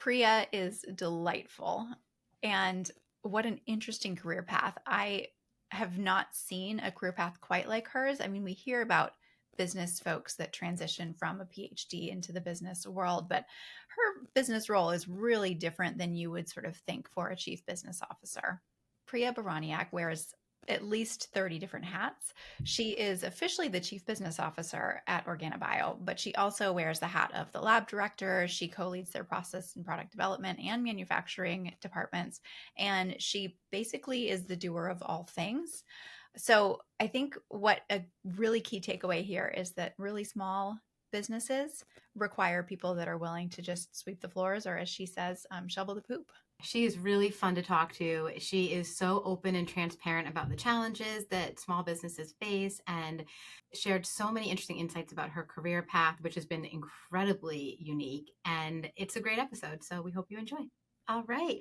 Priya is delightful. And what an interesting career path. I have not seen a career path quite like hers. I mean, we hear about business folks that transition from a PhD into the business world, but her business role is really different than you would sort of think for a chief business officer. Priya Baraniak wears at least 30 different hats. She is officially the chief business officer at OrganaBio, but she also wears the hat of the lab director. She co-leads their process and product development and manufacturing departments. And she basically is the doer of all things. So I think what a really key takeaway here is that really small businesses require people that are willing to just sweep the floors, or as she says, shovel the poop. She is really fun to talk to. She is so open and transparent about the challenges that small businesses face and shared so many interesting insights about her career path, which has been incredibly unique. And it's a great episode. So we hope you enjoy. All right.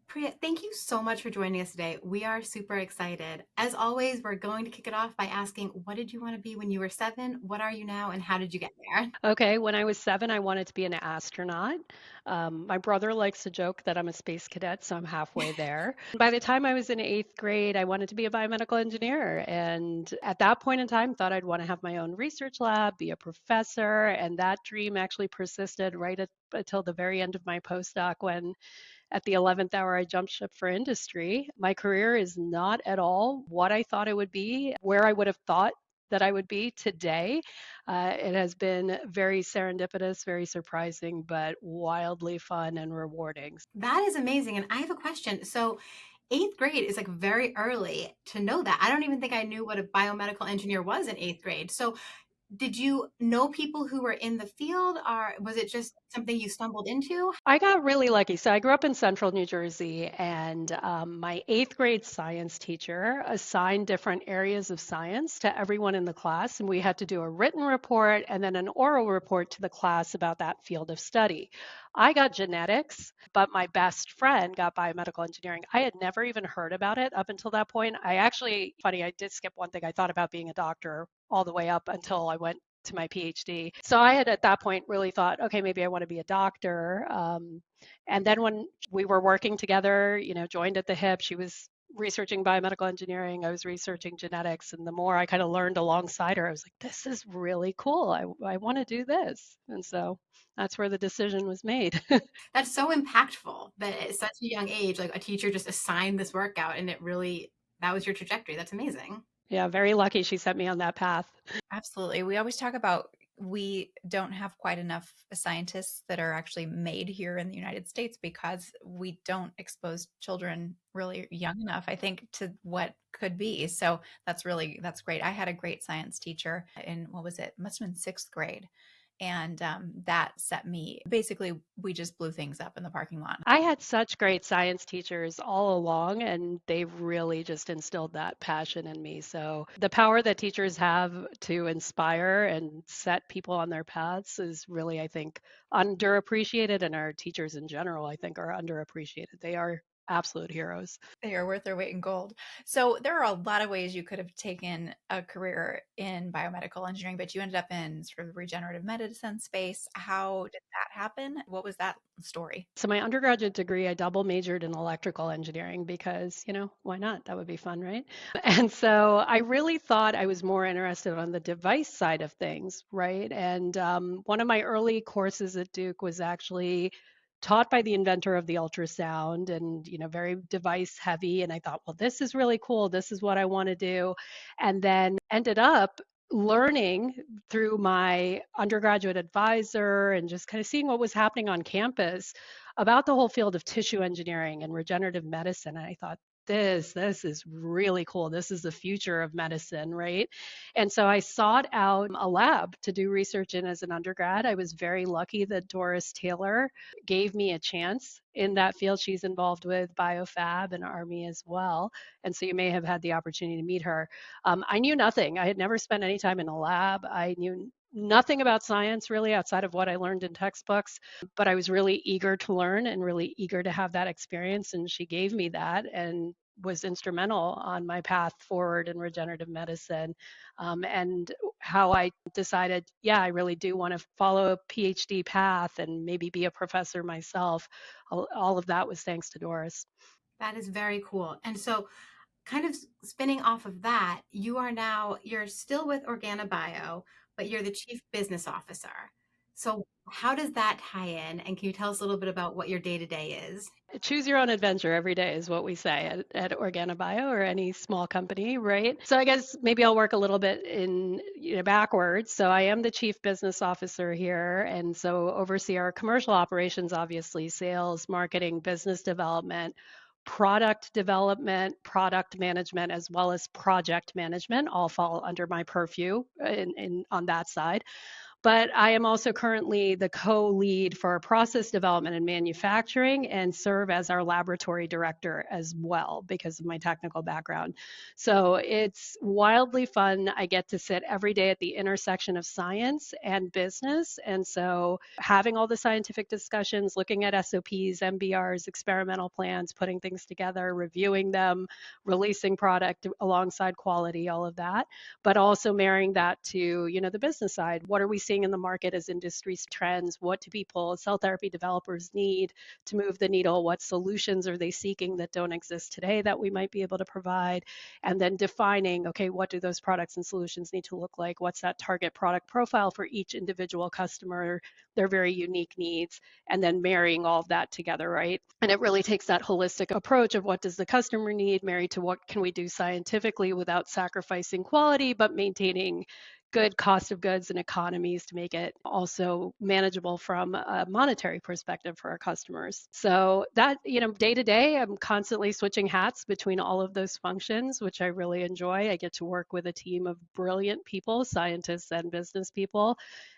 Priya, thank you so much for joining us today. We are super excited. As always, we're going to kick it off by asking, what did you want to be when you were 7? What are you now? And how did you get there? Okay, when I was 7, I wanted to be an astronaut. My brother likes to joke that I'm a space cadet, so I'm halfway there. By the time I was in 8th grade, I wanted to be a biomedical engineer. And at that point in time, thought I'd want to have my own research lab, be a professor. And that dream actually persisted until the very end of my postdoc when at the 11th hour, I jumped ship for industry. My career is not at all what I thought it would be, where I would have thought that I would be today. It has been very serendipitous, very surprising, but wildly fun and rewarding. That is amazing. And I have a question. So, 8th grade is like very early to know that. I don't even think I knew what a biomedical engineer was in 8th grade. So, did you know people who were in the field, or was it just something you stumbled into? I got really lucky. So I grew up in central New Jersey, and my 8th grade science teacher assigned different areas of science to everyone in the class. And we had to do a written report and then an oral report to the class about that field of study. I got genetics, but my best friend got biomedical engineering. I had never even heard about it up until that point. I did skip one thing. I thought about being a doctor all the way up until I went to my PhD. So I had at that point really thought, okay, maybe I want to be a doctor. And then when we were working together, joined at the hip, she was researching biomedical engineering, I was researching genetics. And the more I kind of learned alongside her, I was like, this is really cool. I want to do this. And so that's where the decision was made. That's so impactful that at such a young age, like a teacher just assigned this workout and that was your trajectory. That's amazing. Yeah, very lucky she set me on that path. Absolutely. We always talk about we don't have quite enough scientists that are actually made here in the United States because we don't expose children really young enough, I think, to what could be. So that's great. I had a great science teacher in, what was it? Must have been 6th grade. And that set me, basically, we just blew things up in the parking lot. I had such great science teachers all along, and they've really just instilled that passion in me. So, the power that teachers have to inspire and set people on their paths is really, I think, underappreciated, and our teachers in general, I think, are underappreciated. They are absolute heroes. They are worth their weight in gold. So there are a lot of ways you could have taken a career in biomedical engineering, but you ended up in sort of regenerative medicine space. How did that happen? What was that story? So, my undergraduate degree, I double majored in electrical engineering because, why not? That would be fun, right? And so I really thought I was more interested on the device side of things, right? And one of my early courses at Duke was actually taught by the inventor of the ultrasound and very device heavy, and I thought, well, this is really cool, this is what I want to do, and then ended up learning through my undergraduate advisor and just kind of seeing what was happening on campus about the whole field of tissue engineering and regenerative medicine. And I thought, this is really cool. This is the future of medicine, right? And so I sought out a lab to do research in as an undergrad. I was very lucky that Doris Taylor gave me a chance in that field. She's involved with BioFab and Army as well. And so you may have had the opportunity to meet her. I knew nothing. I had never spent any time in a lab. I knew nothing about science really outside of what I learned in textbooks, but I was really eager to learn and really eager to have that experience. And she gave me that. And was instrumental on my path forward in regenerative medicine, and how I decided, yeah, I really do want to follow a PhD path and maybe be a professor myself. All of that was thanks to Doris. That is very cool. And so, kind of spinning off of that, you're still with OrganaBio, but you're the chief business officer. So how does that tie in? And can you tell us a little bit about what your day to day is? Choose your own adventure every day is what we say at OrganaBio or any small company, right? So I guess maybe I'll work a little bit in backwards. So I am the chief business officer here, and so oversee our commercial operations, obviously sales, marketing, business development, product development, product management, as well as project management, all fall under my purview on that side. But I am also currently the co-lead for process development and manufacturing and serve as our laboratory director as well because of my technical background. So it's wildly fun. I get to sit every day at the intersection of science and business. And so having all the scientific discussions, looking at SOPs, MBRs, experimental plans, putting things together, reviewing them, releasing product alongside quality, all of that, but also marrying that to, the business side. What are we seeing in the market as industry trends? What do people, cell therapy developers need to move the needle? What solutions are they seeking that don't exist today that we might be able to provide? And then defining, okay, what do those products and solutions need to look like? What's that target product profile for each individual customer, their very unique needs, and then marrying all of that together, right? And it really takes that holistic approach of what does the customer need married to what can we do scientifically without sacrificing quality, but maintaining good cost of goods and economies to make it also manageable from a monetary perspective for our customers. So that, day to day, I'm constantly switching hats between all of those functions, which I really enjoy. I get to work with a team of brilliant people, scientists and business people,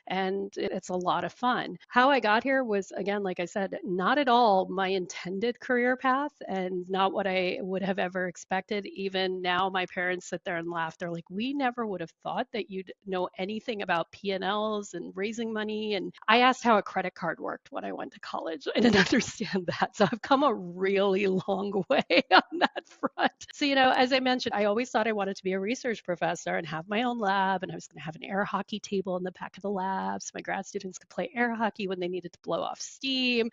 and it's a lot of fun. How I got here was, again, like I said, not at all my intended career path and not what I would have ever expected. Even now, my parents sit there and laugh. They're like, we never would have thought that you'd know anything about P&Ls and raising money. And I asked how a credit card worked when I went to college. I didn't understand that. So I've come a really long way on that front. So, as I mentioned, I always thought I wanted to be a research professor and have my own lab, and I was going to have an air hockey table in the back of the lab so my grad students could play air hockey when they needed to blow off steam.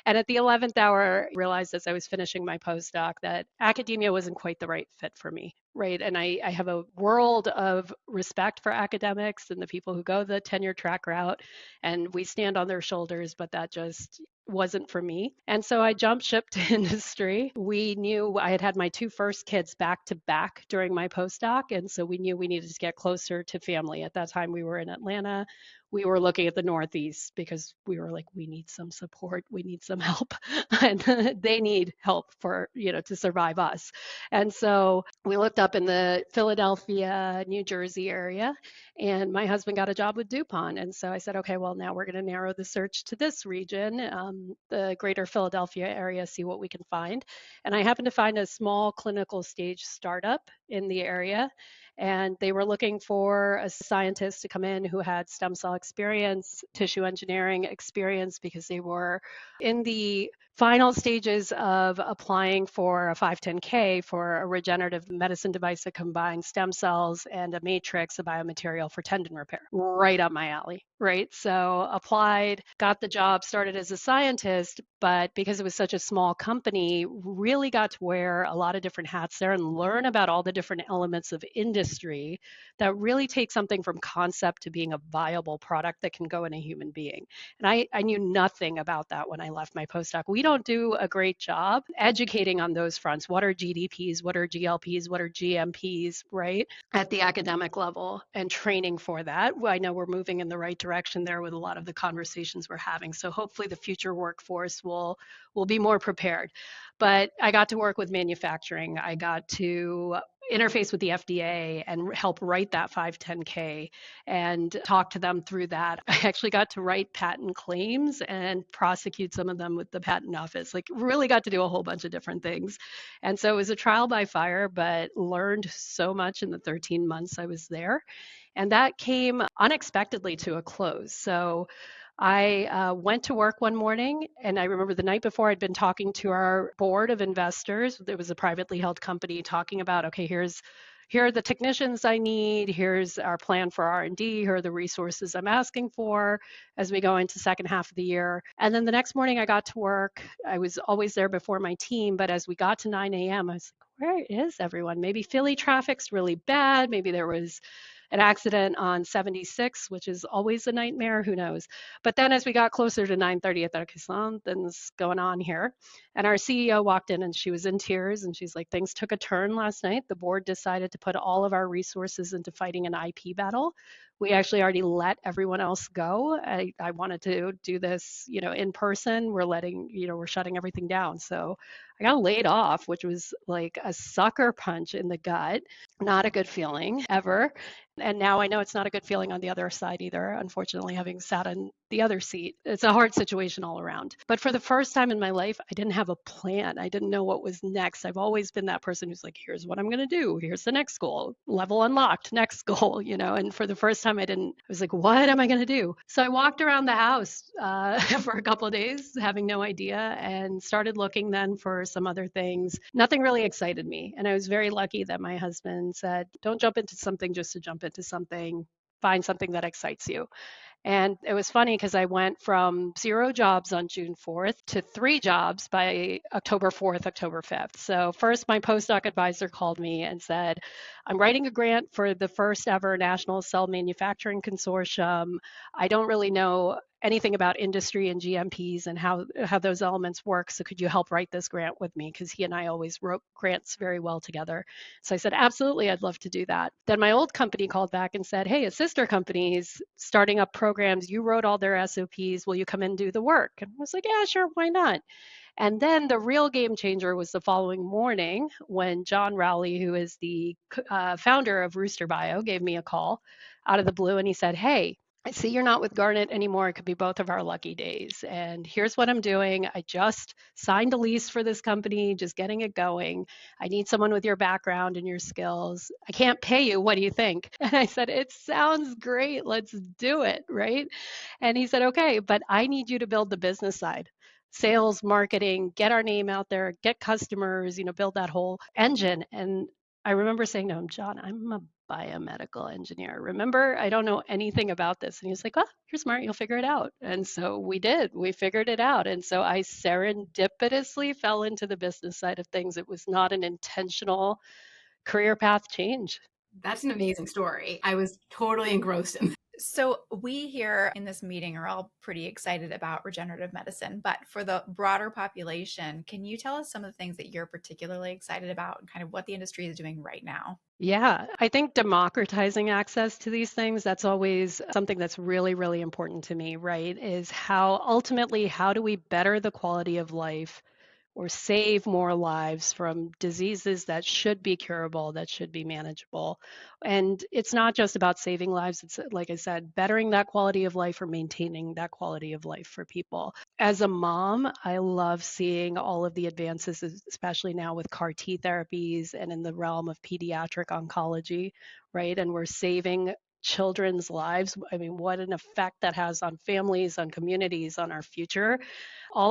And at the 11th hour, I realized as I was finishing my postdoc that academia wasn't quite the right fit for me, right? And I have a world of respect for academics and the people who go the tenure track route, and we stand on their shoulders, but that just wasn't for me. And so I jumped ship to industry. We knew I had had my two first kids back to back during my postdoc. And so we knew we needed to get closer to family. At that time, we were in Atlanta. We were looking at the Northeast because we were like, we need some support. We need some help. And they need help for, to survive us. And so we looked up in the Philadelphia, New Jersey area, and my husband got a job with DuPont. And so I said, okay, well, now we're going to narrow the search to this region, the greater Philadelphia area, see what we can find. And I happened to find a small clinical stage startup in the area. And they were looking for a scientist to come in who had stem cell experience, tissue engineering experience, because they were in the final stages of applying for a 510K for a regenerative medicine device that combines stem cells and a matrix, a biomaterial for tendon repair. Right up my alley, right? So applied, got the job, started as a scientist, but because it was such a small company, really got to wear a lot of different hats there and learn about all the different elements of industry that really take something from concept to being a viable product that can go in a human being. And I knew nothing about that when I left my postdoc. We don't do a great job educating on those fronts. What are GDPs? What are GLPs? What are GMPs, right? At the academic level and training for that. I know we're moving in the right direction there with a lot of the conversations we're having. So hopefully the future workforce will be more prepared. But I got to work with manufacturing. I got to interface with the FDA and help write that 510K and talk to them through that. I actually got to write patent claims and prosecute some of them with the patent office. Like really got to do a whole bunch of different things. And so it was a trial by fire, but learned so much in the 13 months I was there. And that came unexpectedly to a close. So I went to work one morning, and I remember the night before I'd been talking to our board of investors. There was a privately held company talking about, okay, here are the technicians I need. Here's our plan for R&D. Here are the resources I'm asking for as we go into second half of the year. And then the next morning I got to work. I was always there before my team, but as we got to 9 a.m., I was like, where is everyone? Maybe Philly traffic's really bad. Maybe there was an accident on 76, which is always a nightmare. Who knows? But then as we got closer to 9:30, I thought, okay, something's going on here. And our CEO walked in and she was in tears and she's like, things took a turn last night. The board decided to put all of our resources into fighting an IP battle. We actually already let everyone else go. I wanted to do this, in person. We're shutting everything down. So I got laid off, which was like a sucker punch in the gut. Not a good feeling ever. And now I know it's not a good feeling on the other side either, unfortunately, having sat in the other seat. It's a hard situation all around. But for the first time in my life, I didn't have a plan. I didn't know what was next. I've always been that person who's like, here's what I'm going to do. Here's the next goal, level unlocked, next goal, And for the first time, I was like, what am I going to do? So I walked around the house for a couple of days, having no idea, and started looking then for some other things. Nothing really excited me. And I was very lucky that my husband said, don't jump into something just to jump into something, find something that excites you. And it was funny because I went from 0 jobs on June 4th to 3 jobs by October 4th, October 5th. So first, my postdoc advisor called me and said, I'm writing a grant for the first ever National Cell Manufacturing Consortium. I don't really know anything about industry and GMPs and how those elements work. So could you help write this grant with me? Because he and I always wrote grants very well together. So I said, absolutely, I'd love to do that. Then my old company called back and said, hey, a sister company is starting up programs. You wrote all their SOPs. Will you come and do the work? And I was like, yeah, sure, why not? And then the real game changer was the following morning when John Rowley, who is the founder of Rooster Bio, gave me a call out of the blue and he said, hey, I see you're not with Garnet anymore. It could be both of our lucky days. And here's what I'm doing. I just signed a lease for this company, just getting it going. I need someone with your background and your skills. I can't pay you. What do you think? And I said, it sounds great. Let's do it. Right. And he said, okay, but I need you to build the business side. Sales, marketing, get our name out there, get customers, build that whole engine. And I remember saying to him, John, I'm a biomedical engineer. Remember, I don't know anything about this. And he was like, oh, you're smart. You'll figure it out. And so we did. We figured it out. And so I serendipitously fell into the business side of things. It was not an intentional career path change. That's an amazing story. I was totally engrossed in. So we here in this meeting are all pretty excited about regenerative medicine, but for the broader population, can you tell us some of the things that you're particularly excited about and kind of what the industry is doing right now? Yeah, I think democratizing access to these things, that's always something that's really, really important to me, right? Is how do we better the quality of life or save more lives from diseases that should be curable, that should be manageable. And it's not just about saving lives, it's like I said, bettering that quality of life or maintaining that quality of life for people. As a mom, I love seeing all of the advances, especially now with CAR T therapies and in the realm of pediatric oncology, right? And we're saving children's lives. I mean, what an effect that has on families, on communities, on our future.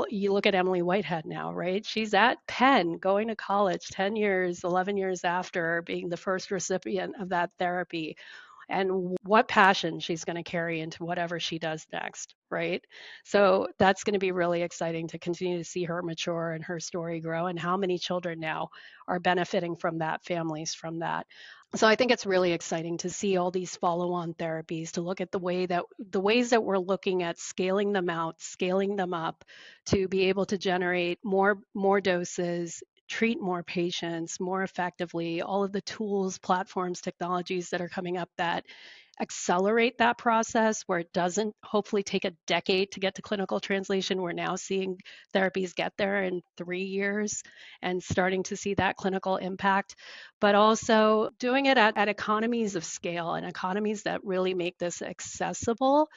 You look at Emily Whitehead now, right? She's at Penn going to college 10 years, 11 years after being the first recipient of that therapy. And what passion she's going to carry into whatever she does next, right? So that's going to be really exciting to continue to see her mature and her story grow, and how many children now are benefiting from that, families from that. So I think it's really exciting to see all these follow-on therapies, to look at the ways that we're looking at scaling them out, scaling them up to be able to generate more doses, treat more patients more effectively, all of the tools, platforms, technologies that are coming up that accelerate that process where it doesn't hopefully take a decade to get to clinical translation. We're now seeing therapies get there in 3 years and starting to see that clinical impact, but also doing it at economies of scale and economies that really make this accessible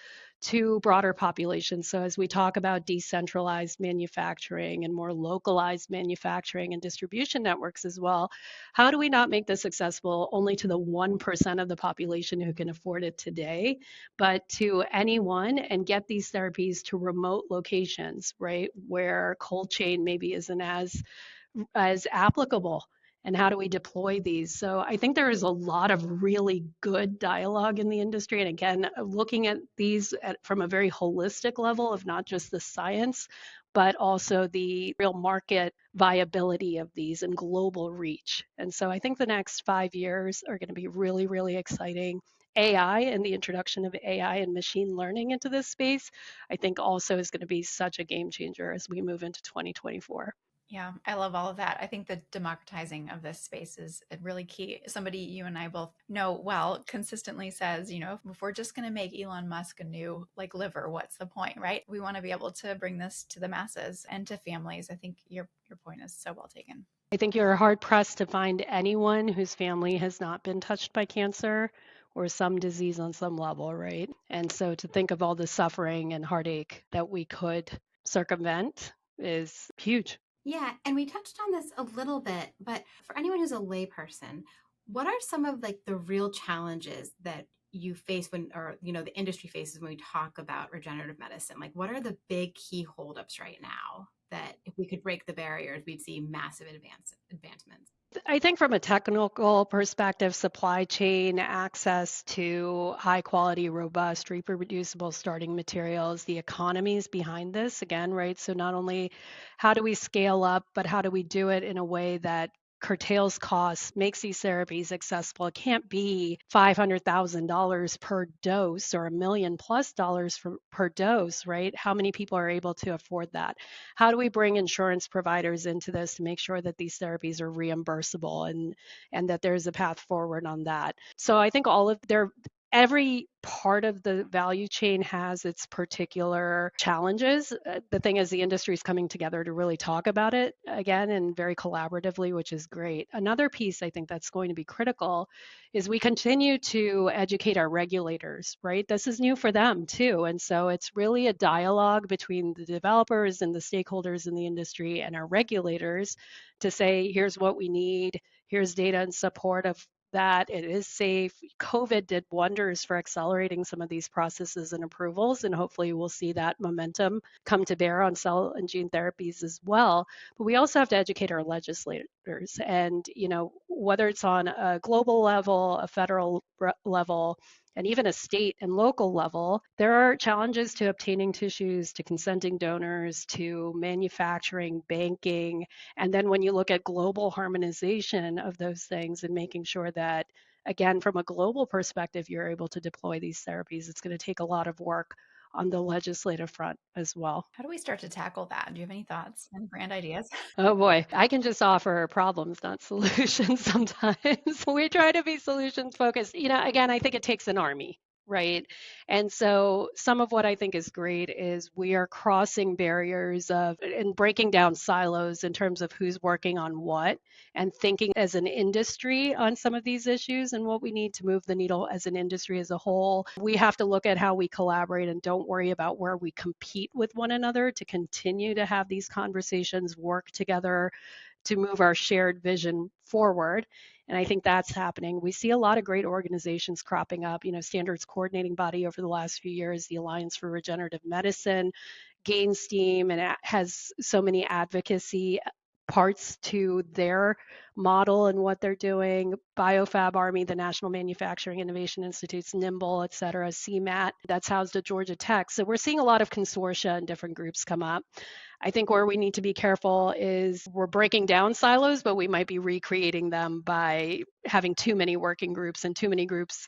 to broader populations. So as we talk about decentralized manufacturing and more localized manufacturing and distribution networks as well, how do we not make this accessible only to the 1% of the population who can afford it today, but to anyone, and get these therapies to remote locations, right, where cold chain maybe isn't as applicable, and how do we deploy these? So I think there is a lot of really good dialogue in the industry. And again, looking at these from a very holistic level of not just the science, but also the real market viability of these and global reach. And so I think the next 5 years are going to be really, really exciting. AI and the introduction of AI and machine learning into this space, I think also is going to be such a game changer as we move into 2024. Yeah, I love all of that. I think the democratizing of this space is really key. Somebody you and I both know well consistently says, if we're just going to make Elon Musk a new liver, what's the point, right? We want to be able to bring this to the masses and to families. I think your point is so well taken. I think you're hard pressed to find anyone whose family has not been touched by cancer or some disease on some level, right? And so to think of all the suffering and heartache that we could circumvent is huge. Yeah, and we touched on this a little bit, but for anyone who's a layperson, what are some of the real challenges that you face the industry faces when we talk about regenerative medicine? What are the big key holdups right now that if we could break the barriers, we'd see massive advancements? I think from a technical perspective, supply chain access to high quality, robust, reproducible starting materials, the economies behind this again, right? So not only how do we scale up, but how do we do it in a way that curtails costs, makes these therapies accessible. It can't be $500,000 per dose or $1 million+ per dose, right? How many people are able to afford that? How do we bring insurance providers into this to make sure that these therapies are reimbursable and that there's a path forward on that? So I think every part of the value chain has its particular challenges. The thing is, the industry is coming together to really talk about it again and very collaboratively, which is great. Another piece I think that's going to be critical is we continue to educate our regulators, right? This is new for them too. And so it's really a dialogue between the developers and the stakeholders in the industry and our regulators to say, here's what we need, here's data in support of that it is safe. COVID did wonders for accelerating some of these processes and approvals, and hopefully we'll see that momentum come to bear on cell and gene therapies as well. But we also have to educate our legislators, and whether it's on a global level, a federal level, and even a state and local level, there are challenges to obtaining tissues, to consenting donors, to manufacturing, banking. And then when you look at global harmonization of those things and making sure that, again, from a global perspective, you're able to deploy these therapies, it's going to take a lot of work on the legislative front as well. How do we start to tackle that? Do you have any thoughts and grand ideas? Oh boy, I can just offer problems, not solutions sometimes. We try to be solutions focused. Again, I think it takes an army, right? And so some of what I think is great is we are crossing barriers and breaking down silos in terms of who's working on what and thinking as an industry on some of these issues and what we need to move the needle as an industry as a whole. We have to look at how we collaborate and don't worry about where we compete with one another to continue to have these conversations, work together to move our shared vision forward. And I think that's happening. We see a lot of great organizations cropping up, standards coordinating body over the last few years, the Alliance for Regenerative Medicine gains steam and has so many advocacy parts to their model and what they're doing. Biofab Army, the National Manufacturing Innovation Institutes, Nimble, et cetera, CMAT, that's housed at Georgia Tech. So we're seeing a lot of consortia and different groups come up. I think where we need to be careful is we're breaking down silos, but we might be recreating them by having too many working groups and too many groups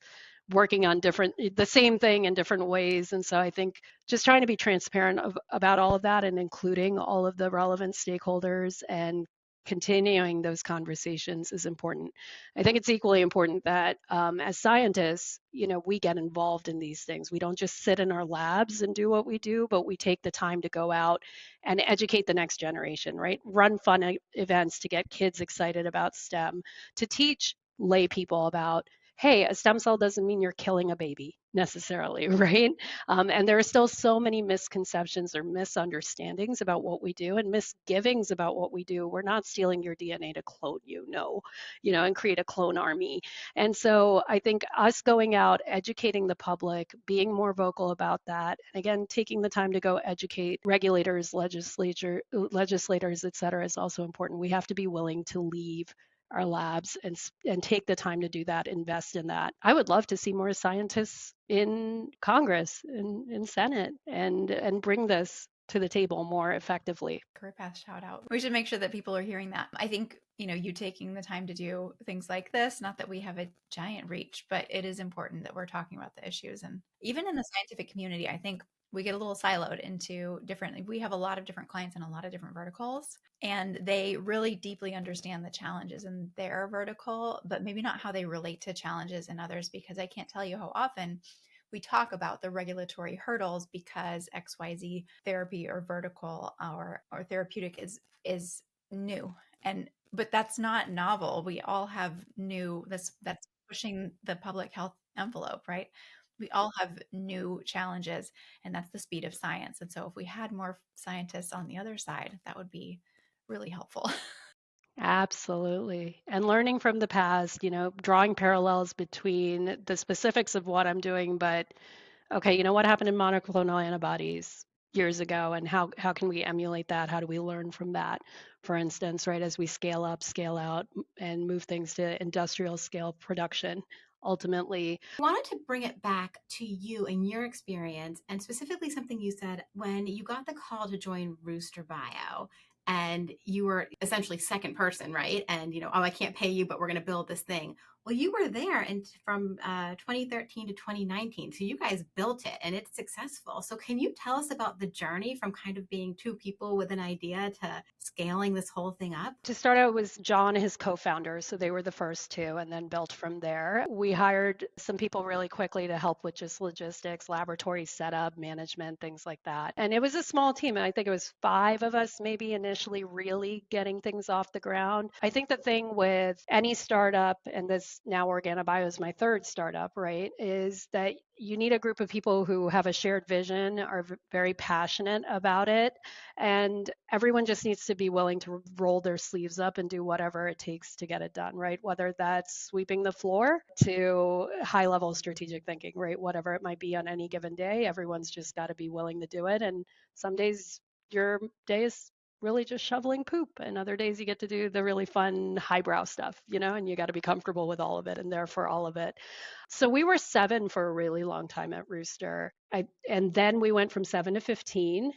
working on the same thing in different ways. And so I think just trying to be transparent about all of that and including all of the relevant stakeholders and continuing those conversations is important. I think it's equally important that as scientists, we get involved in these things. We don't just sit in our labs and do what we do, but we take the time to go out and educate the next generation, right? Run fun events to get kids excited about STEM, to teach lay people about hey, a stem cell doesn't mean you're killing a baby necessarily, right? And there are still so many misconceptions or misunderstandings about what we do and misgivings about what we do. We're not stealing your DNA to clone you, no, and create a clone army. And so I think us going out, educating the public, being more vocal about that, and again, taking the time to go educate regulators, legislators, et cetera, is also important. We have to be willing to leave our labs and take the time to do that, invest in that. I would love to see more scientists in Congress and in Senate and bring this to the table more effectively. Career path shout out. We should make sure that people are hearing that. I think, you taking the time to do things like this, not that we have a giant reach, but it is important that we're talking about the issues. And even in the scientific community, I think we get a little siloed into we have a lot of different clients in a lot of different verticals, and they really deeply understand the challenges in their vertical, but maybe not how they relate to challenges in others, because I can't tell you how often we talk about the regulatory hurdles because XYZ therapy or vertical or therapeutic is new. And but that's not novel. We all have new that's pushing the public health envelope, right? We all have new challenges, and that's the speed of science. And so if we had more scientists on the other side, that would be really helpful. Absolutely. And learning from the past, drawing parallels between the specifics of what I'm doing, but okay, what happened in monoclonal antibodies years ago, and how can we emulate that? How do we learn from that, for instance, right, as we scale up, scale out, and move things to industrial scale production ultimately. I wanted to bring it back to you and your experience, and specifically something you said when you got the call to join Rooster Bio. And you were essentially second person, right? And oh, I can't pay you, but we're going to build this thing. Well, you were there and from 2013 to 2019. So you guys built it and it's successful. So can you tell us about the journey from kind of being two people with an idea to scaling this whole thing up? To start out was John, his co-founders, so they were the first two, and then built from there. We hired some people really quickly to help with just logistics, laboratory setup, management, things like that. And it was a small team, and I think it was 5 of us maybe initially really getting things off the ground. I think the thing with any startup, and this now OrganaBio is my third startup, right, is that you need a group of people who have a shared vision, are very passionate about it, and everyone just needs to be willing to roll their sleeves up and do whatever it takes to get it done, right? Whether that's sweeping the floor to high level strategic thinking, right? Whatever it might be on any given day, everyone's just got to be willing to do it. And some days your day is really just shoveling poop, and other days you get to do the really fun highbrow stuff, and you got to be comfortable with all of it and there for all of it. So we were 7 for a really long time at Rooster. And then we went from 7 to 15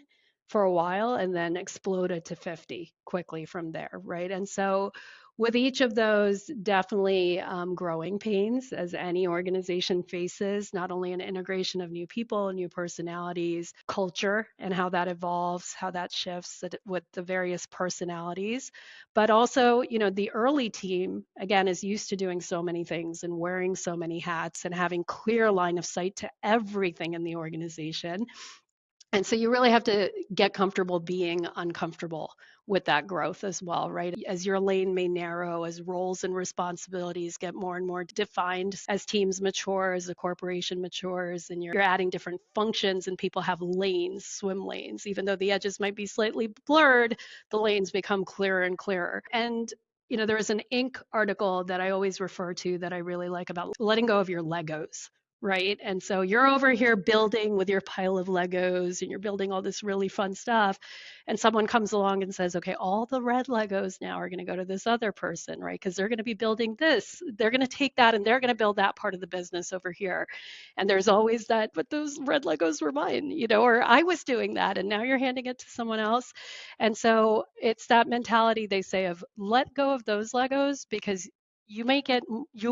for a while and then exploded to 50 quickly from there, right? And so with each of those, definitely growing pains as any organization faces, not only an integration of new people, new personalities, culture, and how that evolves, how that shifts with the various personalities, but also, the early team, again, is used to doing so many things and wearing so many hats and having clear line of sight to everything in the organization. And so you really have to get comfortable being uncomfortable with that growth as well, right? As your lane may narrow, as roles and responsibilities get more and more defined, as teams mature, as the corporation matures, and you're adding different functions and people have lanes, swim lanes, even though the edges might be slightly blurred, the lanes become clearer and clearer. And there is an Inc. article that I always refer to that I really like about letting go of your Legos, right? And so you're over here building with your pile of Legos and you're building all this really fun stuff. And someone comes along and says, okay, all the red Legos now are going to go to this other person, right? Because they're going to be building this. They're going to take that and they're going to build that part of the business over here. And there's always that, but those red Legos were mine, or I was doing that and now you're handing it to someone else. And so it's that mentality, they say, of let go of those Legos because you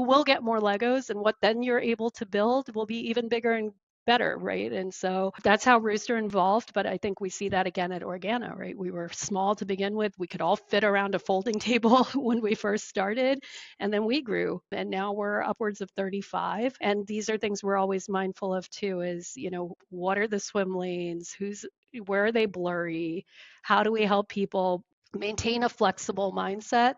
will get more Legos, and what then you're able to build will be even bigger and better, right? And so that's how Rooster evolved, but I think we see that again at Organa, right? We were small to begin with. We could all fit around a folding table when we first started, and then we grew, and now we're upwards of 35. And these are things we're always mindful of too, is, what are the swim lanes? Where are they blurry? How do we help people maintain a flexible mindset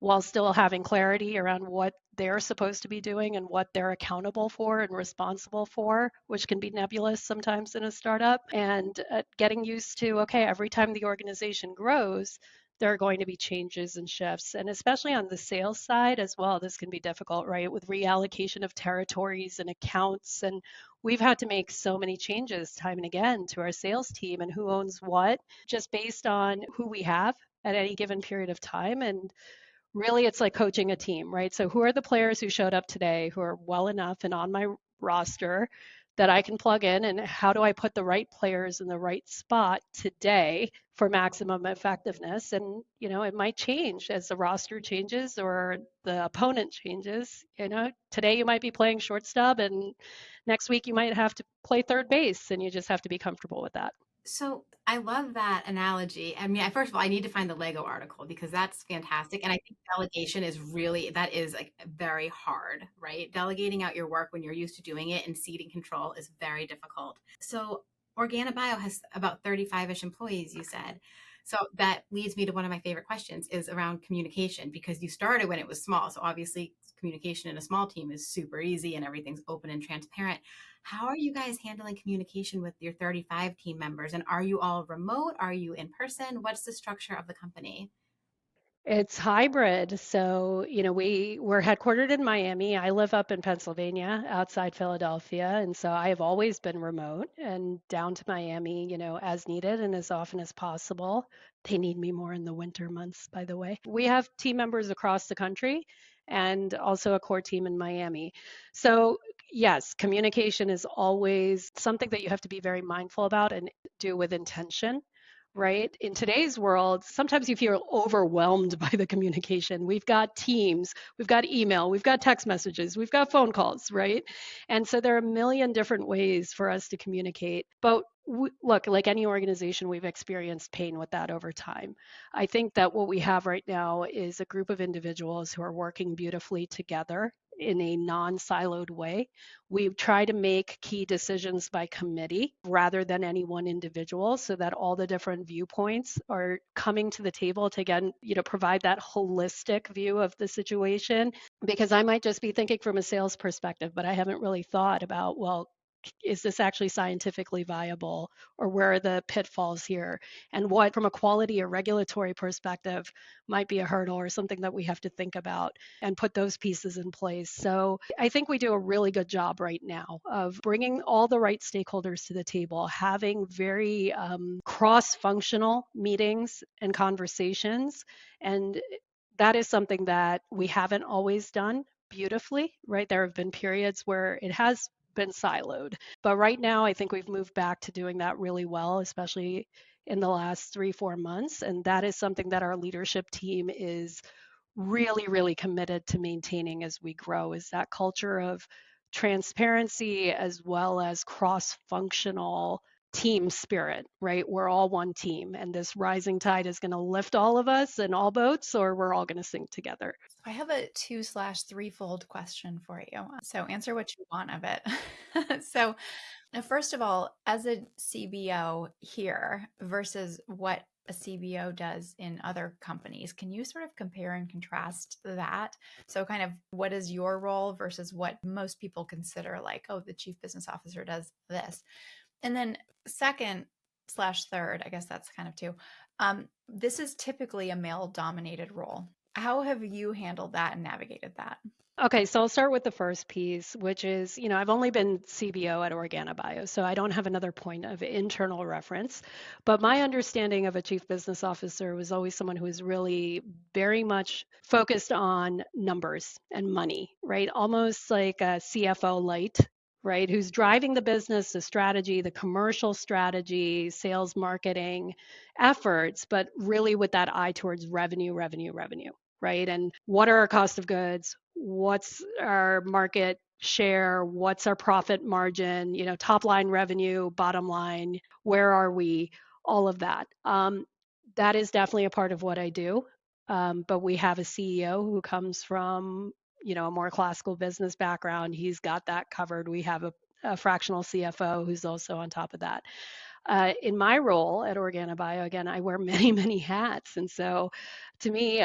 while still having clarity around what they're supposed to be doing and what they're accountable for and responsible for, which can be nebulous sometimes in a startup, and getting used to, okay, every time the organization grows, there are going to be changes and shifts. And especially on the sales side as well, this can be difficult, right? With reallocation of territories and accounts. And we've had to make so many changes time and again to our sales team and who owns what, just based on who we have at any given period of time. And really, it's like coaching a team, right? So, who are the players who showed up today who are well enough and on my roster that I can plug in? And how do I put the right players in the right spot today for maximum effectiveness? And, it might change as the roster changes or the opponent changes. Today you might be playing shortstop, and next week you might have to play third base, and you just have to be comfortable with that. So I love that analogy. I mean, first of all, I need to find the Lego article because that's fantastic. And I think delegation is really, that is like very hard, right? Delegating out your work when you're used to doing it and ceding control is very difficult. So OrganaBio has about 35-ish employees, you said. So that leads me to one of my favorite questions is around communication, because you started when it was small. So obviously communication in a small team is super easy and everything's open and transparent. How are you guys handling communication with your 35 team members? And are you all remote? Are you in person? What's the structure of the company? It's hybrid. So, we're headquartered in Miami. I live up in Pennsylvania outside Philadelphia. And so I have always been remote and down to Miami, as needed and as often as possible. They need me more in the winter months, by the way. We have team members across the country and also a core team in Miami. So, yes, communication is always something that you have to be very mindful about and do with intention, right? In today's world, sometimes you feel overwhelmed by the communication. We've got Teams, we've got email, we've got text messages, we've got phone calls, right? And so there are a million different ways for us to communicate. But look, like any organization, we've experienced pain with that over time. I think that what we have right now is a group of individuals who are working beautifully together in a non-siloed way. We try to make key decisions by committee rather than any one individual so that all the different viewpoints are coming to the table to, again, provide that holistic view of the situation. Because I might just be thinking from a sales perspective, but I haven't really thought about, well, is this actually scientifically viable, or where are the pitfalls here, and what from a quality or regulatory perspective might be a hurdle or something that we have to think about and put those pieces in place. So I think we do a really good job right now of bringing all the right stakeholders to the table, having very cross-functional meetings and conversations, and that is something that we haven't always done beautifully, right? There have been periods where it has been siloed. But right now, I think we've moved back to doing that really well, especially in the last 3-4 months. And that is something that our leadership team is really, really committed to maintaining as we grow, is that culture of transparency as well as cross-functional team spirit, right? We're all one team, and this rising tide is going to lift all of us in all boats, or we're all going to sink together. I have a 2/3-fold question for you. So answer what you want of it. So, first of all, as a CBO here versus what a CBO does in other companies, can you sort of compare and contrast that? So, kind of what is your role versus what most people consider like, oh, the chief business officer does this. And then, second slash third, I guess that's kind of two. This is typically a male dominated role. How have you handled that and navigated that? Okay, so I'll start with the first piece, which is, I've only been CBO at OrganaBio, so I don't have another point of internal reference. But my understanding of a chief business officer was always someone who was really very much focused on numbers and money, right? Almost like a CFO light, right? Who's driving the business, the strategy, the commercial strategy, sales, marketing efforts, but really with that eye towards revenue, revenue, revenue, right? And what are our cost of goods? What's our market share? What's our profit margin? Top line revenue, bottom line, where are we? All of that. That is definitely a part of what I do. But we have a CEO who comes from, a more classical business background. He's got that covered. We have a fractional CFO who's also on top of that. In my role at OrganaBio, again, I wear many, many hats. And so to me,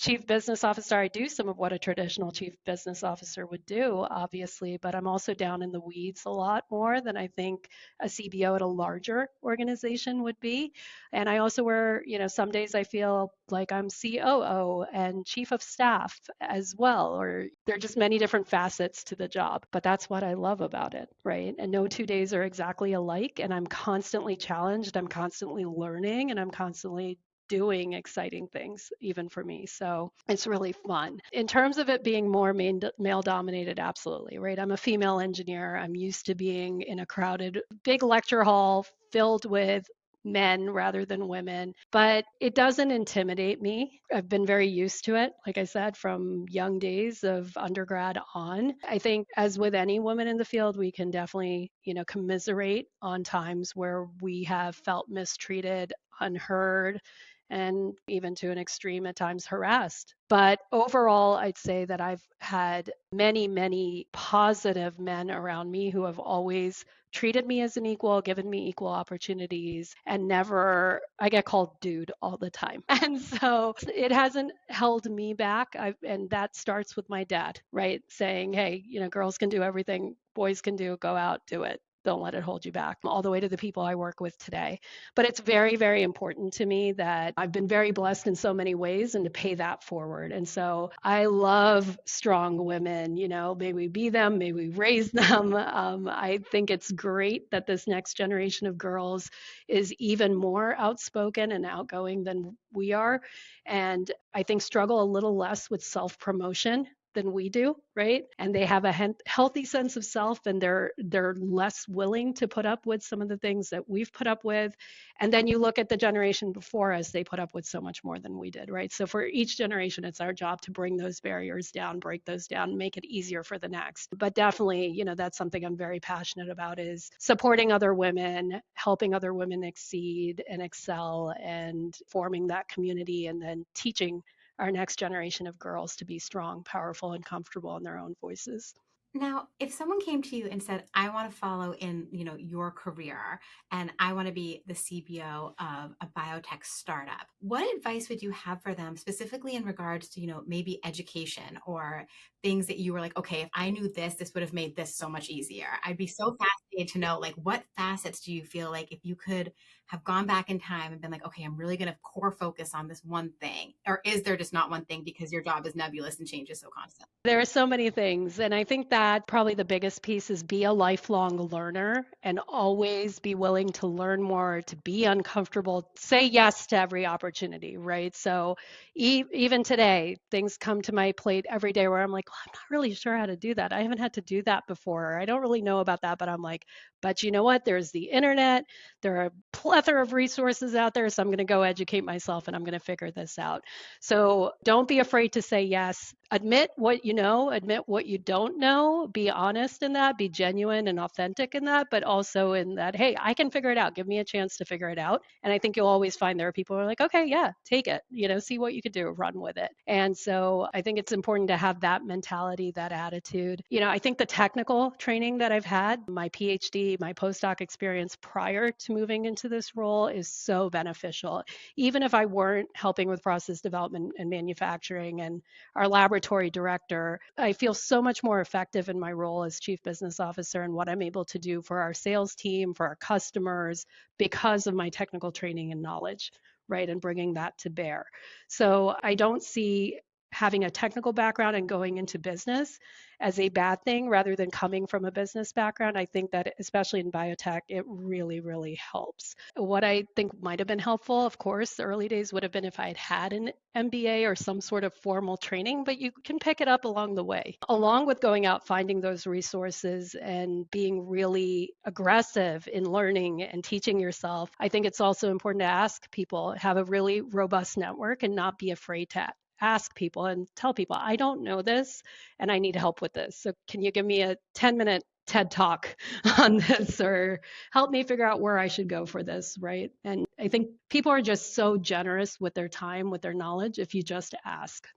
chief business officer, I do some of what a traditional chief business officer would do, obviously, but I'm also down in the weeds a lot more than I think a CBO at a larger organization would be. And I also wear, some days I feel like I'm COO and chief of staff as well, or there are just many different facets to the job. But that's what I love about it, right? And no 2 days are exactly alike. And I'm constantly challenged, I'm constantly learning, and I'm constantly doing exciting things, even for me. So it's really fun. In terms of it being more male dominated, absolutely, right? I'm a female engineer. I'm used to being in a crowded, big lecture hall filled with men rather than women, but it doesn't intimidate me. I've been very used to it, like I said, from young days of undergrad on. I think, as with any woman in the field, we can definitely, commiserate on times where we have felt mistreated, unheard, and even to an extreme at times harassed. But overall, I'd say that I've had many, many positive men around me who have always treated me as an equal, given me equal opportunities, and never, I get called dude all the time. And so it hasn't held me back. And that starts with my dad, right? Saying, hey, girls can do everything, boys can go out, do it. Don't let it hold you back, all the way to the people I work with today. But it's very, very important to me that I've been very blessed in so many ways and to pay that forward. And so I love strong women, may we be them, may we raise them. I think it's great that this next generation of girls is even more outspoken and outgoing than we are. And I think struggle a little less with self-promotion than we do, right? And they have a healthy sense of self, and they're less willing to put up with some of the things that we've put up with. And then you look at the generation before us, they put up with so much more than we did, right? So for each generation, it's our job to bring those barriers down, break those down, make it easier for the next. But definitely, that's something I'm very passionate about, is supporting other women, helping other women exceed and excel, and forming that community, and then teaching our next generation of girls to be strong, powerful, and comfortable in their own voices. Now, if someone came to you and said, I want to follow in, your career, and I want to be the CBO of a biotech startup, what advice would you have for them, specifically in regards to, maybe education or things that you were like, okay, if I knew this would have made this so much easier. I'd be so fascinated to know, like, what facets do you feel like if you could have gone back in time and been like, okay, I'm really going to core focus on this one thing? Or is there just not one thing because your job is nebulous and changes so constantly? There are so many things. And I think that probably the biggest piece is be a lifelong learner and always be willing to learn more, to be uncomfortable, say yes to every opportunity, right? So even today, things come to my plate every day where I'm like, well, I'm not really sure how to do that. I haven't had to do that before. I don't really know about that, but I'm like, but you know what? There's the internet. There are a plethora of resources out there. So I'm going to go educate myself and I'm going to figure this out. So don't be afraid to say yes. Admit what you know, admit what you don't know, be honest in that, be genuine and authentic in that, but also in that, hey, I can figure it out. Give me a chance to figure it out. And I think you'll always find there are people who are like, okay, yeah, take it, see what you could do, run with it. And so I think it's important to have that mentality, that attitude. I think the technical training that I've had, my PhD, my postdoc experience prior to moving into this role is so beneficial. Even if I weren't helping with process development and manufacturing and our laboratory director, I feel so much more effective in my role as chief business officer and what I'm able to do for our sales team, for our customers, because of my technical training and knowledge, right? And bringing that to bear. So I don't see having a technical background and going into business as a bad thing rather than coming from a business background. I think that especially in biotech, it really, really helps. What I think might have been helpful, of course, the early days would have been if I had had an MBA or some sort of formal training, but you can pick it up along the way. Along with going out, finding those resources and being really aggressive in learning and teaching yourself, I think it's also important to ask people, have a really robust network and not be afraid to ask people and tell people, I don't know this and I need help with this. So can you give me a 10-minute TED talk on this, or help me figure out where I should go for this, right? And I think people are just so generous with their time, with their knowledge, if you just ask.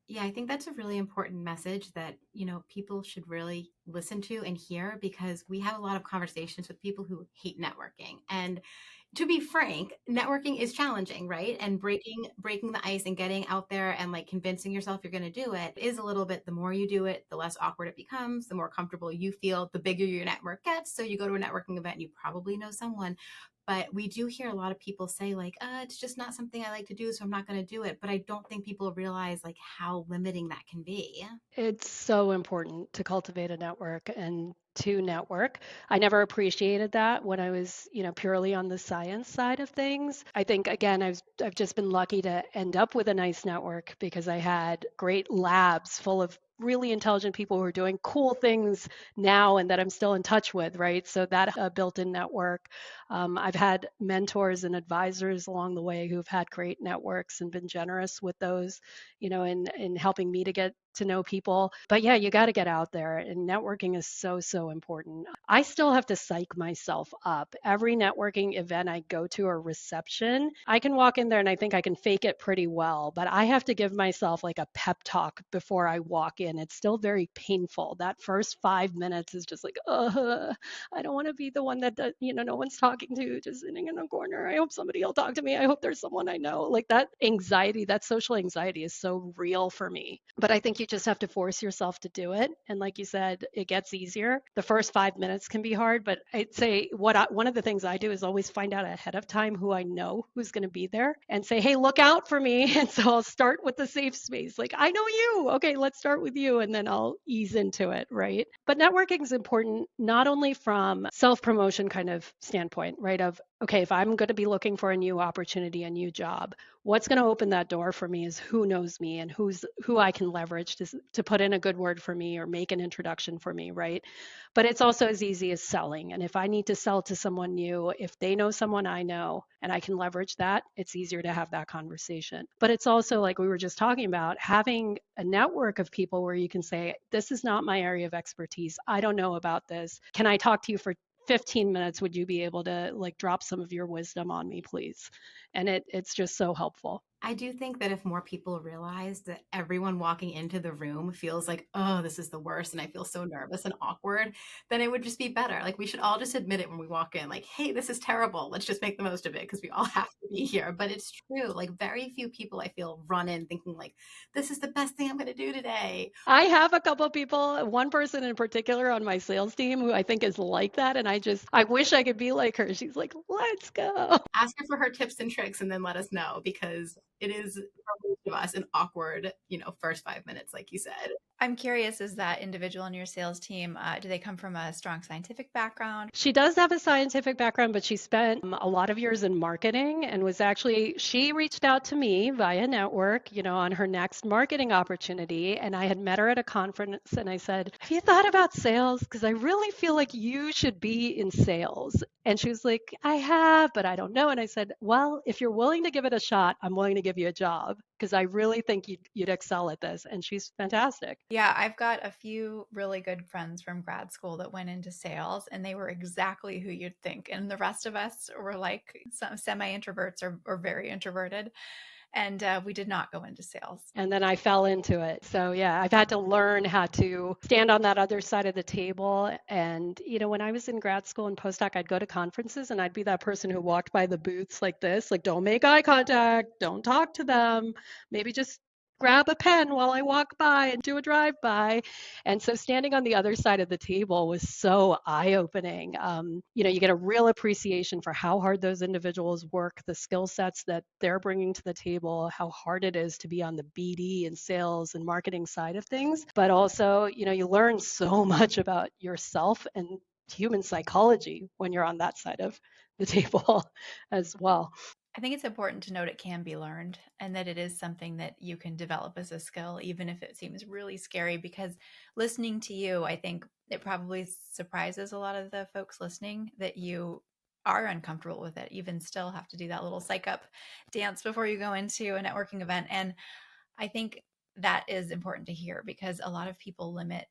Yeah, I think that's a really important message that, people should really listen to and hear, because we have a lot of conversations with people who hate networking. And to be frank, networking is challenging, right? And breaking the ice and getting out there and like convincing yourself you're going to do it is a little bit, the more you do it, the less awkward it becomes, the more comfortable you feel, the bigger your network gets. So you go to a networking event, you probably know someone. But we do hear a lot of people say like, it's just not something I like to do, so I'm not going to do it. But I don't think people realize like how limiting that can be. It's so important to cultivate a network and to network. I never appreciated that when I was, purely on the science side of things. I think again, I've just been lucky to end up with a nice network because I had great labs full of really intelligent people who are doing cool things now and that I'm still in touch with, right? So that built-in network. I've had mentors and advisors along the way who've had great networks and been generous with those, in helping me to get to know people. But yeah, you got to get out there, and networking is so, so important. I still have to psych myself up. Every networking event I go to or reception, I can walk in there and I think I can fake it pretty well, but I have to give myself like a pep talk before I walk in. It's still very painful. That first 5 minutes is just like, I don't want to be the one that, no one's talking to, just sitting in a corner. I hope somebody will talk to me. I hope there's someone I know. Like that anxiety, that social anxiety is so real for me. But I think you just have to force yourself to do it. And like you said, it gets easier. The first 5 minutes can be hard, but I'd say one of the things I do is always find out ahead of time who I know who's going to be there and say, hey, look out for me. And so I'll start with the safe space. Like, I know you. Okay, let's start with you. And then I'll ease into it, right? But networking is important not only from self promotion kind of standpoint, right? Of, okay, if I'm going to be looking for a new opportunity, a new job, what's going to open that door for me is who knows me and who I can leverage to put in a good word for me or make an introduction for me, right? But it's also as easy as selling. And if I need to sell to someone new, if they know someone I know and I can leverage that, it's easier to have that conversation. But it's also like we were just talking about, having a network of people where you can say, this is not my area of expertise. I don't know about this. Can I talk to you for 15 minutes? Would you be able to like drop some of your wisdom on me, please? And it's just so helpful. I do think that if more people realize that everyone walking into the room feels like, oh, this is the worst, and I feel so nervous and awkward, then it would just be better. Like, we should all just admit it when we walk in, like, hey, this is terrible. Let's just make the most of it because we all have to be here. But it's true. Like, very few people I feel run in thinking, like, this is the best thing I'm going to do today. I have a couple of people, one person in particular on my sales team who I think is like that. And I wish I could be like her. She's like, let's go. Ask her for her tips and tricks and then let us know, because it is for most of us an awkward, first 5 minutes, like you said. I'm curious, is that individual in your sales team, do they come from a strong scientific background? She does have a scientific background, but she spent a lot of years in marketing and she reached out to me via network, on her next marketing opportunity. And I had met her at a conference and I said, have you thought about sales? Because I really feel like you should be in sales. And she was like, I have, but I don't know. And I said, well, if you're willing to give it a shot, I'm willing to give you a job because I really think you'd excel at this. And she's fantastic. Yeah, I've got a few really good friends from grad school that went into sales, and they were exactly who you'd think. And the rest of us were like some semi-introverts or very introverted. And we did not go into sales. And then I fell into it. So yeah, I've had to learn how to stand on that other side of the table. And, when I was in grad school and postdoc, I'd go to conferences and I'd be that person who walked by the booths like this, like, don't make eye contact, don't talk to them, maybe just grab a pen while I walk by and do a drive by. And so standing on the other side of the table was so eye-opening. You get a real appreciation for how hard those individuals work, the skill sets that they're bringing to the table, how hard it is to be on the BD and sales and marketing side of things. But also, you learn so much about yourself and human psychology when you're on that side of the table as well. I think it's important to note it can be learned and that it is something that you can develop as a skill, even if it seems really scary. Because listening to you, I think it probably surprises a lot of the folks listening that you are uncomfortable with it, even still have to do that little psych up dance before you go into a networking event. And I think that is important to hear because a lot of people limit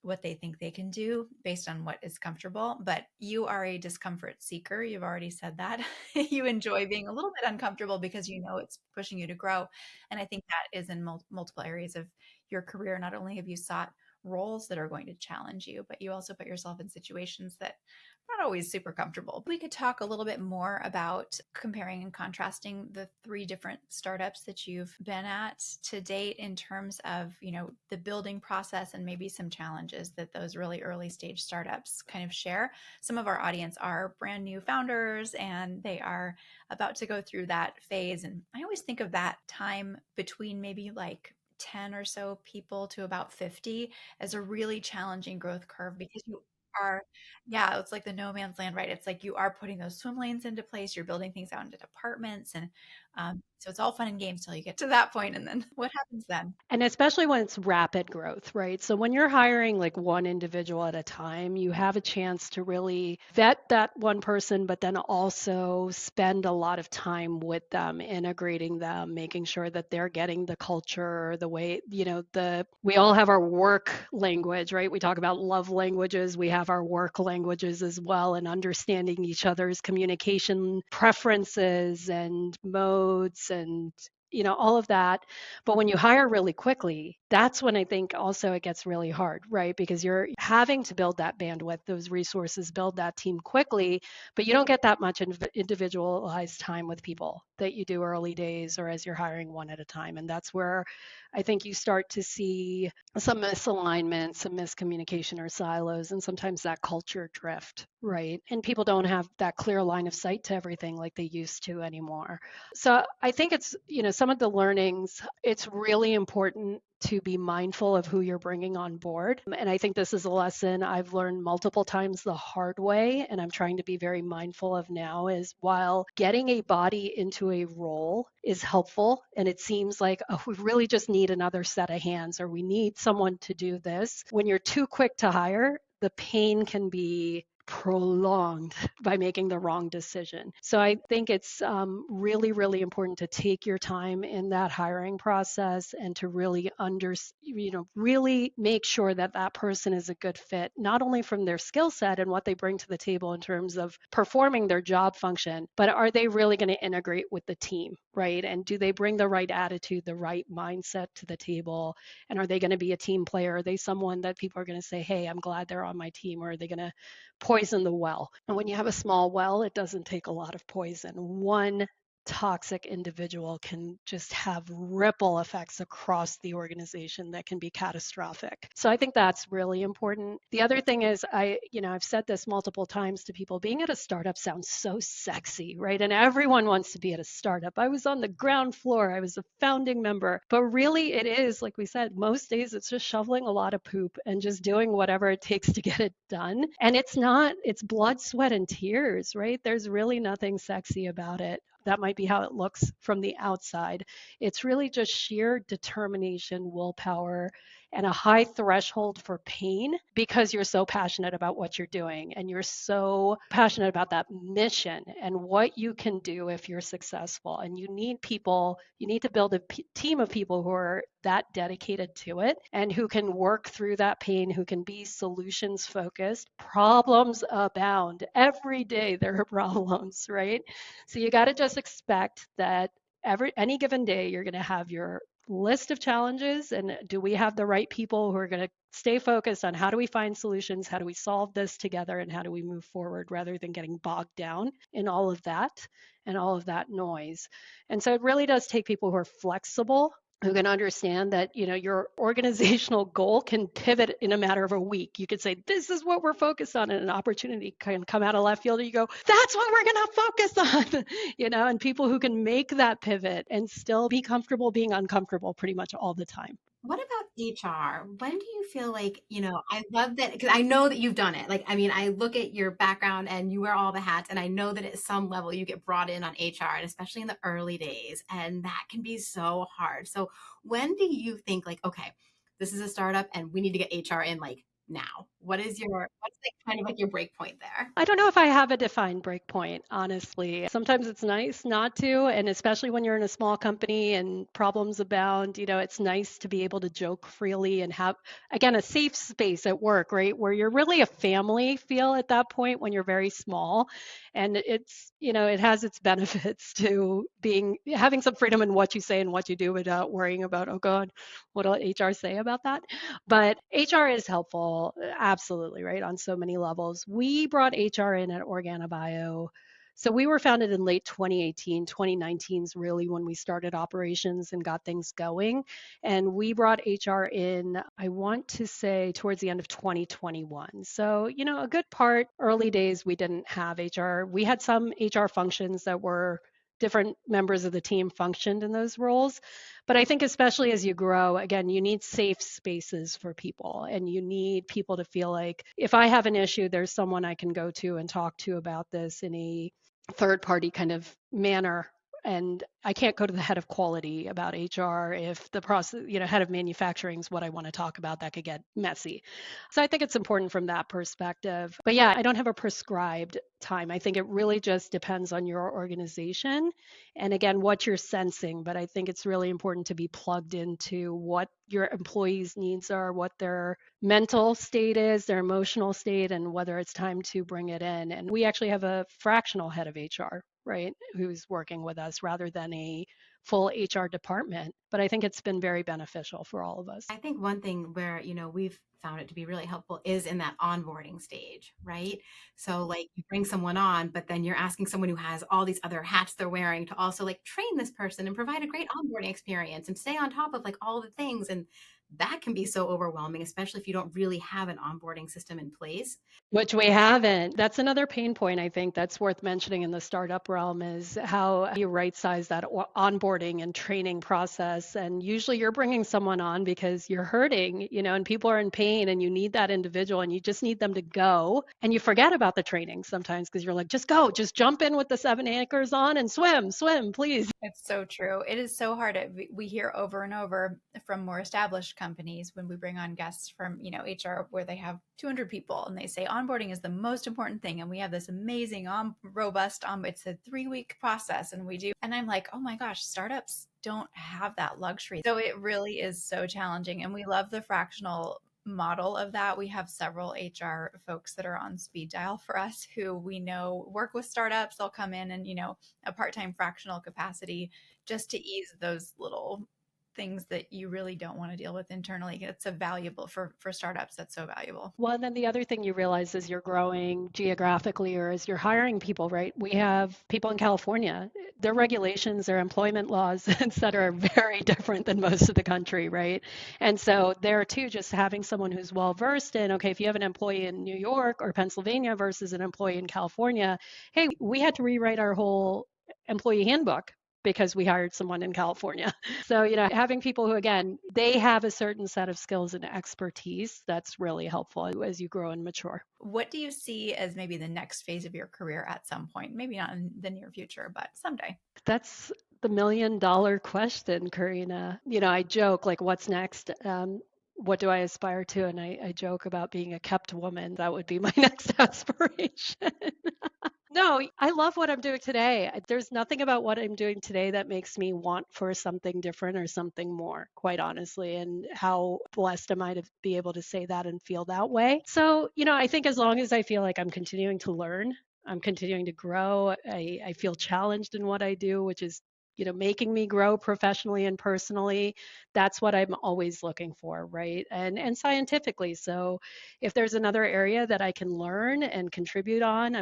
what they think they can do based on what is comfortable. But you are a discomfort seeker. You've already said that. You enjoy being a little bit uncomfortable because you know it's pushing you to grow. And I think that is in multiple areas of your career. Not only have you sought roles that are going to challenge you, but you also put yourself in situations that not always super comfortable. We could talk a little bit more about comparing and contrasting the three different startups that you've been at to date in terms of, the building process and maybe some challenges that those really early stage startups kind of share. Some of our audience are brand new founders and they are about to go through that phase. And I always think of that time between maybe like 10 or so people to about 50 as a really challenging growth curve because you are, yeah, it's like the no man's land, right? It's like you are putting those swim lanes into place, you're building things out into departments. And so it's all fun and games till you get to that point. And then what happens then? And especially when it's rapid growth, right? So when you're hiring like one individual at a time, you have a chance to really vet that one person, but then also spend a lot of time with them, integrating them, making sure that they're getting the culture, the way, we all have our work language, right? We talk about love languages, we have our work languages as well, and understanding each other's communication preferences and modes and all of that. But when you hire really quickly, that's when I think also it gets really hard, right? Because you're having to build that bandwidth, those resources, build that team quickly, but you don't get that much individualized time with people that you do early days or as you're hiring one at a time. And that's where I think you start to see some misalignment, some miscommunication or silos, and sometimes that culture drift, right? And people don't have that clear line of sight to everything like they used to anymore. So I think it's, some of the learnings, it's really important to be mindful of who you're bringing on board. And I think this is a lesson I've learned multiple times the hard way, and I'm trying to be very mindful of now, is while getting a body into a role is helpful, and it seems like, oh, we really just need another set of hands, or we need someone to do this. When you're too quick to hire, the pain can be prolonged by making the wrong decision. So I think it's really, really important to take your time in that hiring process and to really really make sure that that person is a good fit, not only from their skill set and what they bring to the table in terms of performing their job function, but are they really going to integrate with the team, right? And do they bring the right attitude, the right mindset to the table? And are they going to be a team player? Are they someone that people are going to say, hey, I'm glad they're on my team? Or are they going to poison the well? And when you have a small well, it doesn't take a lot of poison. One toxic individual can just have ripple effects across the organization that can be catastrophic. So I think that's really important. The other thing is I've said this multiple times to people, being at a startup sounds so sexy, right? And everyone wants to be at a startup. I was on the ground floor, I was a founding member, but really it is, like we said, most days it's just shoveling a lot of poop and just doing whatever it takes to get it done. And it's blood, sweat, and tears, right? There's really nothing sexy about it. That might be how it looks from the outside. It's really just sheer determination, willpower, and a high threshold for pain because you're so passionate about what you're doing and you're so passionate about that mission and what you can do if you're successful. And you need to build a team of people who are that dedicated to it and who can work through that pain, who can be solutions focused. Problems abound. Every day there are problems, right? So you got to just expect that any given day you're going to have your list of challenges, and do we have the right people who are going to stay focused on how do we find solutions, how do we solve this together, and how do we move forward rather than getting bogged down in all of that and all of that noise. And so it really does take people who are flexible, who can understand that your organizational goal can pivot in a matter of a week. You could say, this is what we're focused on, and an opportunity can come out of left field and you go, that's what we're going to focus on. And people who can make that pivot and still be comfortable being uncomfortable pretty much all the time. What about HR? When do you feel like, I love that because I know that you've done it. Like, I mean, I look at your background and you wear all the hats, and I know that at some level you get brought in on HR, and especially in the early days, and that can be so hard. So when do you think like, okay, this is a startup and we need to get HR in like now? what's like kind of like your break point there? I don't know if I have a defined break point, honestly. Sometimes it's nice not to, and especially when you're in a small company and problems abound, it's nice to be able to joke freely and have, again, a safe space at work, right? Where you're really a family feel at that point when you're very small. And it has its benefits to having some freedom in what you say and what you do without worrying about, oh God, what'll HR say about that? But HR is helpful, absolutely, right, on so many levels. We brought HR in at OrganaBio. So we were founded in late 2018. 2019 is really when we started operations and got things going. And we brought HR in, I want to say, towards the end of 2021. So, a good part, early days, we didn't have HR. We had some HR functions that were different members of the team functioned in those roles. But I think especially as you grow, again, you need safe spaces for people and you need people to feel like if I have an issue, there's someone I can go to and talk to about this in a third party kind of manner. And I can't go to the head of quality about HR if the process, head of manufacturing is what I want to talk about. That could get messy. So I think it's important from that perspective. But yeah, I don't have a prescribed time. I think it really just depends on your organization and again, what you're sensing. But I think it's really important to be plugged into what your employees' needs are, what their mental state is, their emotional state, and whether it's time to bring it in. And we actually have a fractional head of HR, right, who's working with us rather than a full HR department. But I think it's been very beneficial for all of us. I think one thing where, we've found it to be really helpful is in that onboarding stage, right? So like you bring someone on, but then you're asking someone who has all these other hats they're wearing to also like train this person and provide a great onboarding experience and stay on top of like all the things. And that can be so overwhelming, especially if you don't really have an onboarding system in place. Which we haven't. That's another pain point I think that's worth mentioning in the startup realm is how you right size that onboarding and training process. And usually you're bringing someone on because you're hurting, and people are in pain and you need that individual and you just need them to go. And you forget about the training sometimes because you're like, just go, just jump in with the 7 anchors on and swim, please. It's so true. It is so hard. We hear over and over from more established companies when we bring on guests from, HR where they have 200 people and they say onboarding is the most important thing. And we have this amazing, robust, it's a 3-week process and we do. And I'm like, oh my gosh, startups don't have that luxury. So it really is so challenging. And we love the fractional model of that. We have several HR folks that are on speed dial for us who we know work with startups. They'll come in and, a part-time fractional capacity just to ease those little things that you really don't want to deal with internally. It's so valuable for startups. That's so valuable. Well, and then the other thing you realize as you're growing geographically or as you're hiring people, right? We have people in California, their regulations, their employment laws, et cetera, are very different than most of the country, right? And so there too, just having someone who's well versed in, okay, if you have an employee in New York or Pennsylvania versus an employee in California, hey, we had to rewrite our whole employee handbook because we hired someone in California. So, having people who, again, they have a certain set of skills and expertise, that's really helpful as you grow and mature. What do you see as maybe the next phase of your career at some point? Maybe not in the near future, but someday. That's the $1,000,000 question, Karina. I joke like, what's next? What do I aspire to? And I joke about being a kept woman. That would be my next aspiration. No, I love what I'm doing today. There's nothing about what I'm doing today that makes me want for something different or something more, quite honestly. And how blessed am I to be able to say that and feel that way? So, I think as long as I feel like I'm continuing to learn, I'm continuing to grow, I feel challenged in what I do, which is making me grow professionally and personally. That's what I'm always looking for, right? And scientifically. So if there's another area that I can learn and contribute on,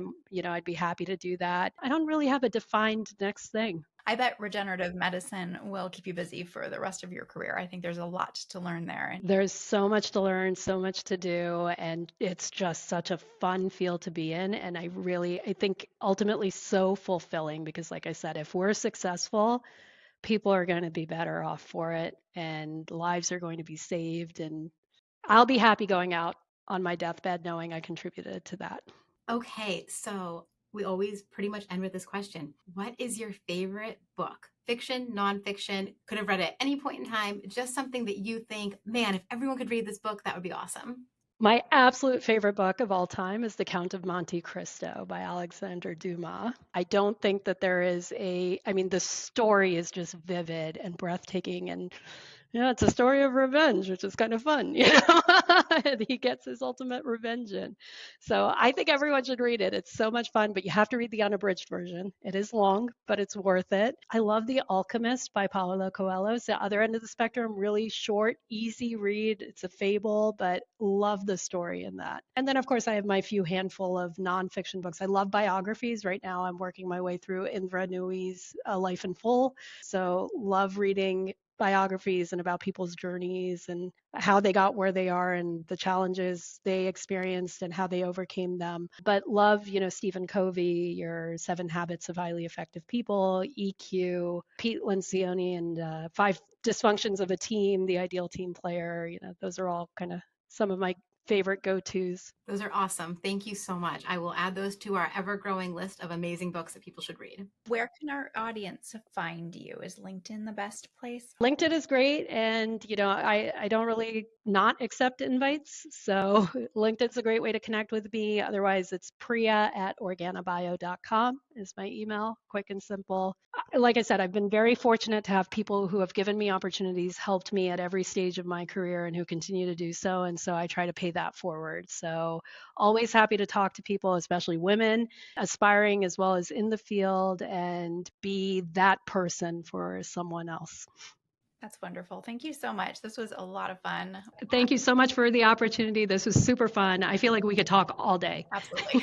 I'd be happy to do that. I don't really have a defined next thing. I bet regenerative medicine will keep you busy for the rest of your career. I think there's a lot to learn there. There's so much to learn, so much to do, and it's just such a fun field to be in. And I think ultimately so fulfilling because, like I said, if we're successful, people are going to be better off for it and lives are going to be saved. And I'll be happy going out on my deathbed knowing I contributed to that. Okay, so we always pretty much end with this question. What is your favorite book? Fiction, nonfiction, could have read it at any point in time, just something that you think, man, if everyone could read this book, that would be awesome. My absolute favorite book of all time is The Count of Monte Cristo by Alexander Dumas. I don't think that there is I mean, the story is just vivid and breathtaking, and it's a story of revenge, which is kind of fun, And he gets his ultimate revenge in. So I think everyone should read it. It's so much fun, but you have to read the unabridged version. It is long, but it's worth it. I love The Alchemist by Paulo Coelho. It's the other end of the spectrum, really short, easy read. It's a fable, but love the story in that. And then, of course, I have my few handful of nonfiction books. I love biographies. Right now, I'm working my way through Indra Nooyi's Life in Full. So love reading biographies and about people's journeys and how they got where they are and the challenges they experienced and how they overcame them. But love, Stephen Covey, your 7 Habits of Highly Effective People, EQ, Pete Lencioni, and 5 Dysfunctions of a Team, The Ideal Team Player. Those are all kind of some of my favorite go-tos. Those are awesome. Thank you so much. I will add those to our ever-growing list of amazing books that people should read. Where can our audience find you? Is LinkedIn the best place? LinkedIn is great. And, I don't really not accept invites. So LinkedIn's a great way to connect with me. Otherwise, it's priya@organabio.com is my email, quick and simple. Like I said, I've been very fortunate to have people who have given me opportunities, helped me at every stage of my career, and who continue to do so. And so I try to pay that forward. So always happy to talk to people, especially women, aspiring as well as in the field, and be that person for someone else. That's wonderful. Thank you so much. This was a lot of fun. Thank you so much for the opportunity. This was super fun. I feel like we could talk all day. Absolutely.